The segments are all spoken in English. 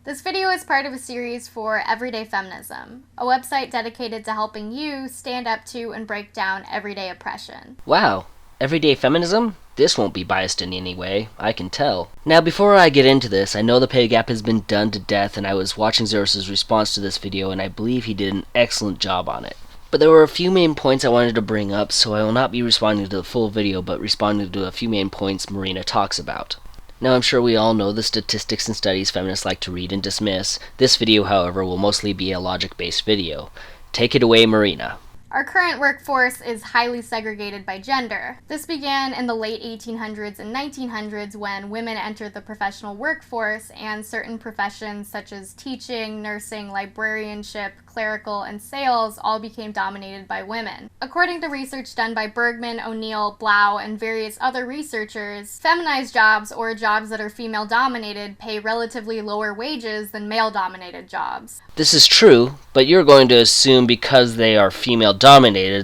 This video is part of a series for Everyday Feminism, a website dedicated to helping you stand up to and break down everyday oppression. Wow, everyday feminism? This won't be biased in any way, I can tell. Now before I get into this, I know the pay gap has been done to death and I was watching Zerus's response to this video and I believe he did an excellent job on it. But there were a few main points I wanted to bring up, so I will not be responding to the full video, but responding to a few main points Marina talks about. Now I'm sure we all know the statistics and studies feminists like to read and dismiss. This video, however, will mostly be a logic-based video. Take it away, Marina. Our current workforce is highly segregated by gender. This began in the late 1800s and 1900s when women entered the professional workforce and certain professions such as teaching, nursing, librarianship, clerical, and sales all became dominated by women. According to research done by Bergman, O'Neill, Blau, and various other researchers, feminized jobs, or jobs that are female-dominated, pay relatively lower wages than male-dominated jobs. This is true, but you're going to assume because they are female-dominated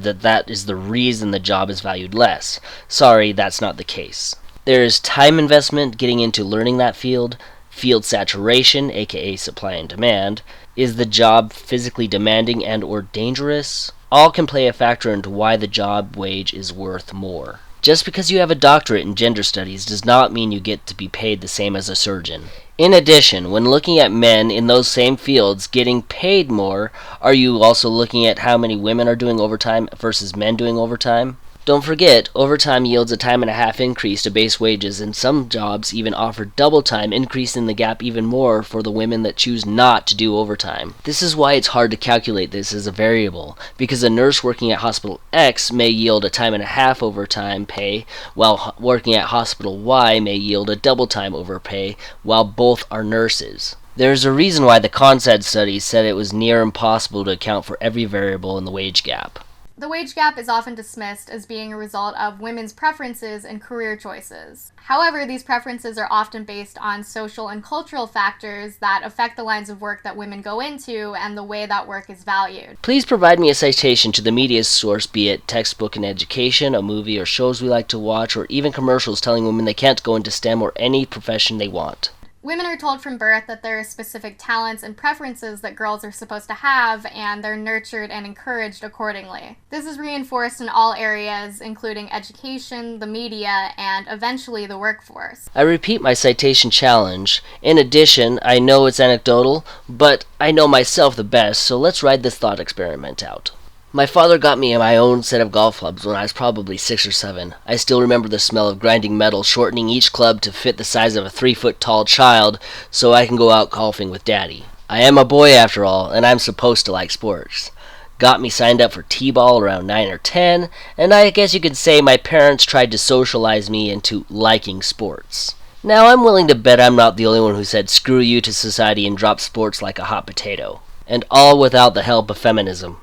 that is the reason the job is valued less. Sorry, that's not the case. There is time investment getting into learning that field saturation, aka supply and demand. Is the job physically demanding and or dangerous? All can play a factor into why the job wage is worth more. Just because you have a doctorate in gender studies does not mean you get to be paid the same as a surgeon. In addition, when looking at men in those same fields getting paid more, are you also looking at how many women are doing overtime versus men doing overtime? Don't forget, overtime yields a time-and-a-half increase to base wages, and some jobs even offer double time, increasing the gap even more for the women that choose not to do overtime. This is why it's hard to calculate this as a variable, because a nurse working at Hospital X may yield a time-and-a-half overtime pay, while working at Hospital Y may yield a double time overpay, while both are nurses. There's a reason why the CONSED study said it was near impossible to account for every variable in the wage gap. The wage gap is often dismissed as being a result of women's preferences and career choices. However, these preferences are often based on social and cultural factors that affect the lines of work that women go into and the way that work is valued. Please provide me a citation to the media source, be it textbook in education, a movie or shows we like to watch, or even commercials telling women they can't go into STEM or any profession they want. Women are told from birth that there are specific talents and preferences that girls are supposed to have, and they're nurtured and encouraged accordingly. This is reinforced in all areas, including education, the media, and eventually the workforce. I repeat my citation challenge. In addition, I know it's anecdotal, but I know myself the best, so let's ride this thought experiment out. My father got me my own set of golf clubs when I was probably 6 or 7. I still remember the smell of grinding metal, shortening each club to fit the size of a 3-foot-tall child so I can go out golfing with Daddy. I am a boy after all, and I'm supposed to like sports. Got me signed up for T-ball around 9 or 10, and I guess you could say my parents tried to socialize me into liking sports. Now I'm willing to bet I'm not the only one who said screw you to society and dropped sports like a hot potato. And all without the help of feminism.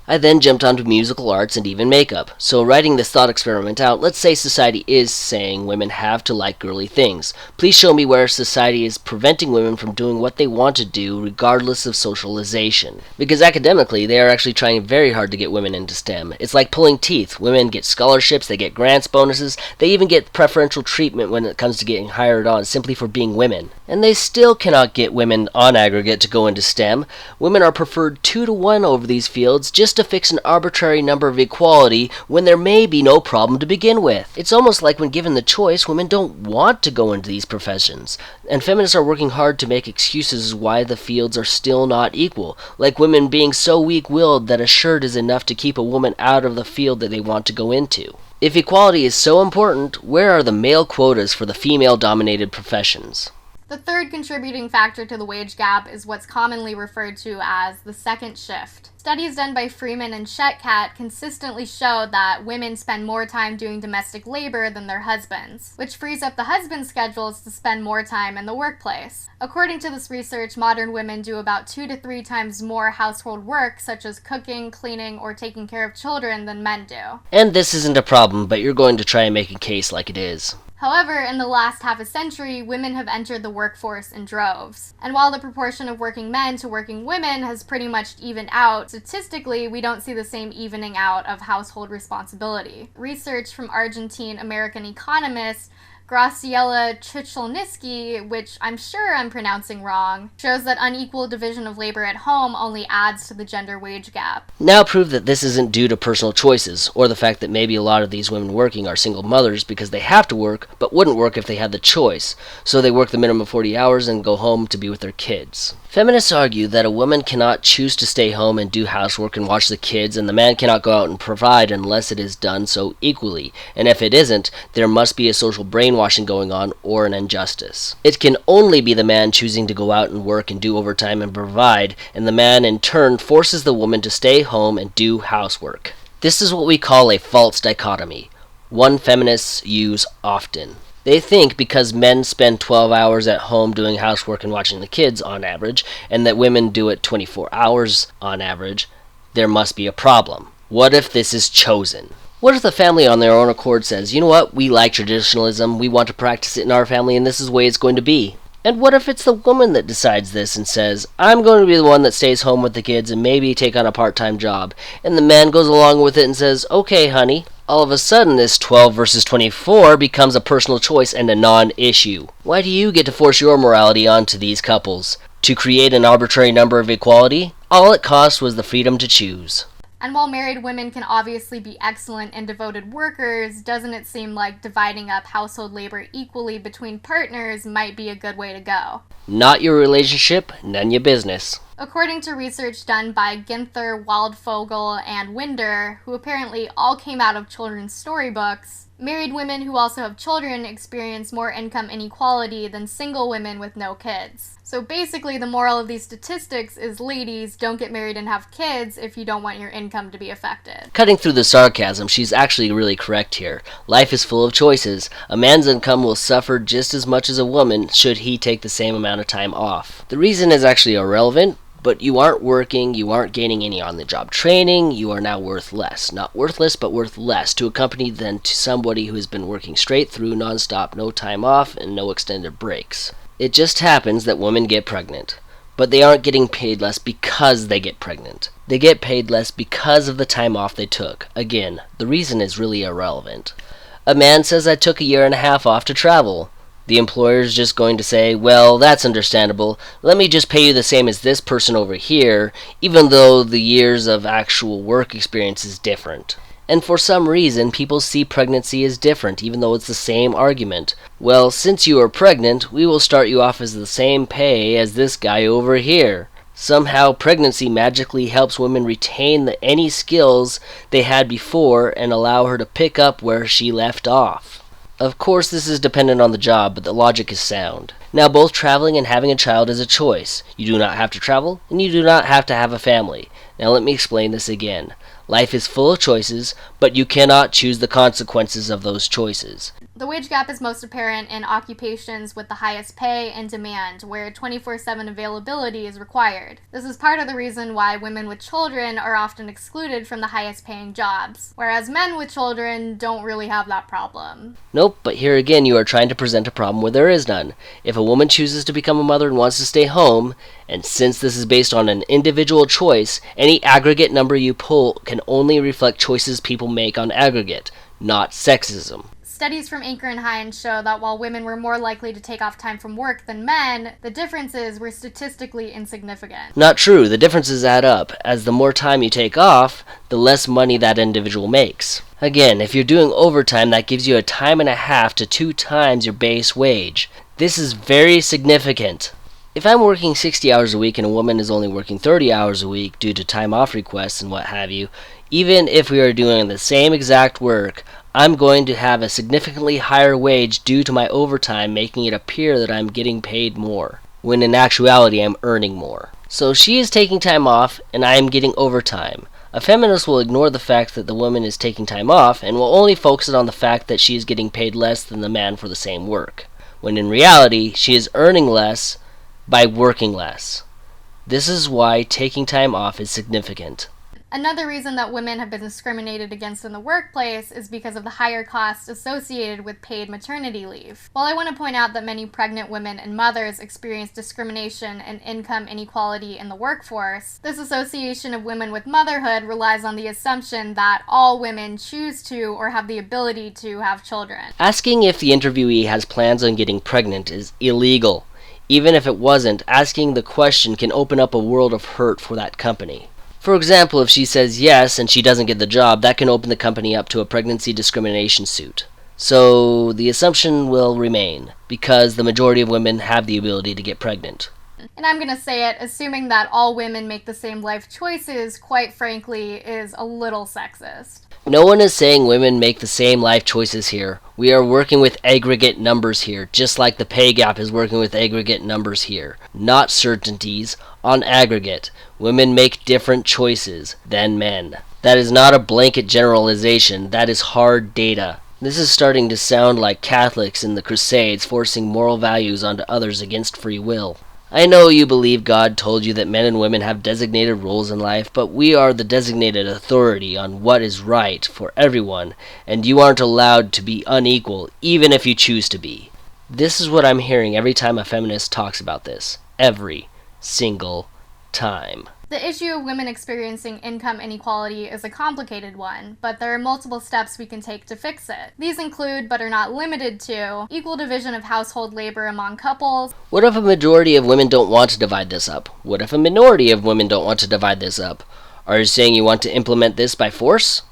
I then jumped onto musical arts and even makeup. So writing this thought experiment out, let's say society is saying women have to like girly things. Please show me where society is preventing women from doing what they want to do regardless of socialization. Because academically, they are actually trying very hard to get women into STEM. It's like pulling teeth. Women get scholarships, they get grants, bonuses, they even get preferential treatment when it comes to getting hired on simply for being women. And they still cannot get women on aggregate to go into STEM. Women are preferred 2-to-1 over these fields just to fix an arbitrary number of equality when there may be no problem to begin with. It's almost like when given the choice, women don't want to go into these professions. And feminists are working hard to make excuses why the fields are still not equal, like women being so weak-willed that a shirt is enough to keep a woman out of the field that they want to go into. If equality is so important, where are the male quotas for the female-dominated professions? The third contributing factor to the wage gap is what's commonly referred to as the second shift. Studies done by Freeman and Shetkat consistently show that women spend more time doing domestic labor than their husbands, which frees up the husband's schedules to spend more time in the workplace. According to this research, modern women do about 2 to 3 times more household work, such as cooking, cleaning, or taking care of children, than men do. And this isn't a problem, but you're going to try and make a case like it is. However, in the last half a century, women have entered the workforce in droves. And while the proportion of working men to working women has pretty much evened out, statistically, we don't see the same evening out of household responsibility. Research from Argentine-American economists Graciela Chichelniski, which I'm sure I'm pronouncing wrong, shows that unequal division of labor at home only adds to the gender wage gap. Now prove that this isn't due to personal choices, or the fact that maybe a lot of these women working are single mothers because they have to work, but wouldn't work if they had the choice, so they work the minimum 40 hours and go home to be with their kids. Feminists argue that a woman cannot choose to stay home and do housework and watch the kids, and the man cannot go out and provide unless it is done so equally, and if it isn't, there must be a social brainwashing going on or an injustice. It can only be the man choosing to go out and work and do overtime and provide, and the man in turn forces the woman to stay home and do housework. This is what we call a false dichotomy, one feminists use often. They think because men spend 12 hours at home doing housework and watching the kids on average, and that women do it 24 hours on average, there must be a problem. What if this is chosen? What if the family on their own accord says, you know what, we like traditionalism, we want to practice it in our family, and this is the way it's going to be? And what if it's the woman that decides this and says, I'm going to be the one that stays home with the kids and maybe take on a part-time job, and the man goes along with it and says, okay, honey. All of a sudden, this 12 versus 24 becomes a personal choice and a non-issue. Why do you get to force your morality onto these couples? To create an arbitrary number of equality? All it cost was the freedom to choose. And while married women can obviously be excellent and devoted workers, doesn't it seem like dividing up household labor equally between partners might be a good way to go? Not your relationship, none your business. According to research done by Ginther, Waldvogel, and Winder, who apparently all came out of children's storybooks, married women who also have children experience more income inequality than single women with no kids. So basically, the moral of these statistics is, ladies, don't get married and have kids if you don't want your income to be affected. Cutting through the sarcasm, she's actually really correct here. Life is full of choices. A man's income will suffer just as much as a woman should he take the same amount of time off. The reason is actually irrelevant, but you aren't working, you aren't gaining any on-the-job training, you are now worth less. Not worthless, but worth less to a company than to somebody who has been working straight through, non-stop, no time off, and no extended breaks. It just happens that women get pregnant, but they aren't getting paid less because they get pregnant. They get paid less because of the time off they took. Again, the reason is really irrelevant. A man says, I took a year and a half off to travel. The employer is just going to say, well, that's understandable. Let me just pay you the same as this person over here, even though the years of actual work experience is different. And for some reason, people see pregnancy as different, even though it's the same argument. Well, since you are pregnant, we will start you off as the same pay as this guy over here. Somehow, pregnancy magically helps women retain any skills they had before and allow her to pick up where she left off. Of course, this is dependent on the job, but the logic is sound. Now, both traveling and having a child is a choice. You do not have to travel, and you do not have to have a family. Now, let me explain this again. Life is full of choices, but you cannot choose the consequences of those choices. The wage gap is most apparent in occupations with the highest pay and demand, where 24/7 availability is required. This is part of the reason why women with children are often excluded from the highest paying jobs, whereas men with children don't really have that problem. Nope, but here again you are trying to present a problem where there is none. If a woman chooses to become a mother and wants to stay home, and since this is based on an individual choice, any aggregate number you pull can only reflect choices people make on aggregate, not sexism. Studies from Anchor and Hines show that while women were more likely to take off time from work than men, the differences were statistically insignificant. Not true. The differences add up, as the more time you take off, the less money that individual makes. Again, if you're doing overtime, that gives you a time and a half to 2 times your base wage. This is very significant. If I'm working 60 hours a week and a woman is only working 30 hours a week due to time off requests and what have you, even if we are doing the same exact work, I'm going to have a significantly higher wage due to my overtime, making it appear that I'm getting paid more, when in actuality I'm earning more. So she is taking time off, and I am getting overtime. A feminist will ignore the fact that the woman is taking time off, and will only focus on the fact that she is getting paid less than the man for the same work, when in reality she is earning less by working less. This is why taking time off is significant. Another reason that women have been discriminated against in the workplace is because of the higher costs associated with paid maternity leave. While I want to point out that many pregnant women and mothers experience discrimination and income inequality in the workforce, this association of women with motherhood relies on the assumption that all women choose to or have the ability to have children. Asking if the interviewee has plans on getting pregnant is illegal. Even if it wasn't, asking the question can open up a world of hurt for that company. For example, if she says yes and she doesn't get the job, that can open the company up to a pregnancy discrimination suit. So the assumption will remain, because the majority of women have the ability to get pregnant. And I'm going to say it, assuming that all women make the same life choices, quite frankly, is a little sexist. No one is saying women make the same life choices here. We are working with aggregate numbers here, just like the pay gap is working with aggregate numbers here. Not certainties, on aggregate. Women make different choices than men. That is not a blanket generalization, that is hard data. This is starting to sound like Catholics in the Crusades forcing moral values onto others against free will. I know you believe God told you that men and women have designated roles in life, but we are the designated authority on what is right for everyone, and you aren't allowed to be unequal, even if you choose to be. This is what I'm hearing every time a feminist talks about this. Every single time. The issue of women experiencing income inequality is a complicated one, but there are multiple steps we can take to fix it. These include, but are not limited to, equal division of household labor among couples. What if a majority of women don't want to divide this up? What if a minority of women don't want to divide this up? Are you saying you want to implement this by force?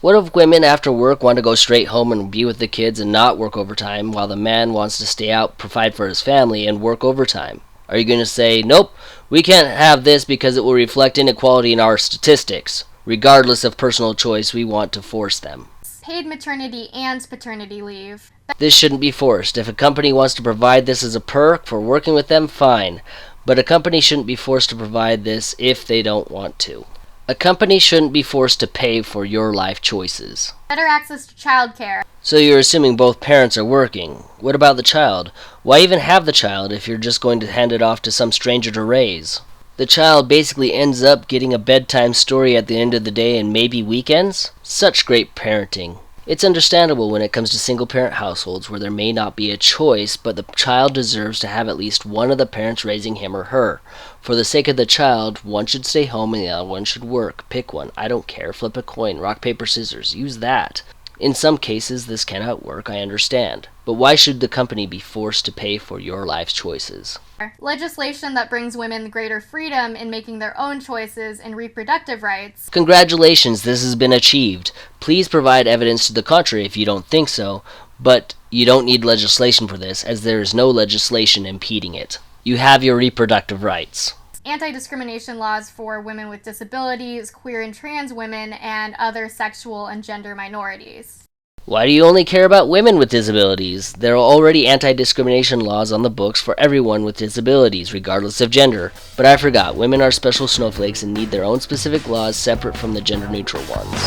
What if women after work want to go straight home and be with the kids and not work overtime, while the man wants to stay out, provide for his family, and work overtime? Are you going to say, nope, we can't have this because it will reflect inequality in our statistics? Regardless of personal choice, we want to force them. Paid maternity and paternity leave. This shouldn't be forced. If a company wants to provide this as a perk for working with them, fine. But a company shouldn't be forced to provide this if they don't want to. A company shouldn't be forced to pay for your life choices. Better access to childcare. So you're assuming both parents are working. What about the child? Why even have the child if you're just going to hand it off to some stranger to raise? The child basically ends up getting a bedtime story at the end of the day and maybe weekends? Such great parenting. It's understandable when it comes to single-parent households where there may not be a choice, but the child deserves to have at least one of the parents raising him or her. For the sake of the child, one should stay home and the other one should work. Pick one. I don't care. Flip a coin. Rock, paper, scissors. Use that. In some cases, this cannot work, I understand. But why should the company be forced to pay for your life's choices? Legislation that brings women greater freedom in making their own choices in reproductive rights. Congratulations, this has been achieved. Please provide evidence to the contrary if you don't think so, but you don't need legislation for this, as there is no legislation impeding it. You have your reproductive rights. Anti-discrimination laws for women with disabilities, queer and trans women, and other sexual and gender minorities. Why do you only care about women with disabilities? There are already anti-discrimination laws on the books for everyone with disabilities, regardless of gender. But I forgot, women are special snowflakes and need their own specific laws separate from the gender-neutral ones.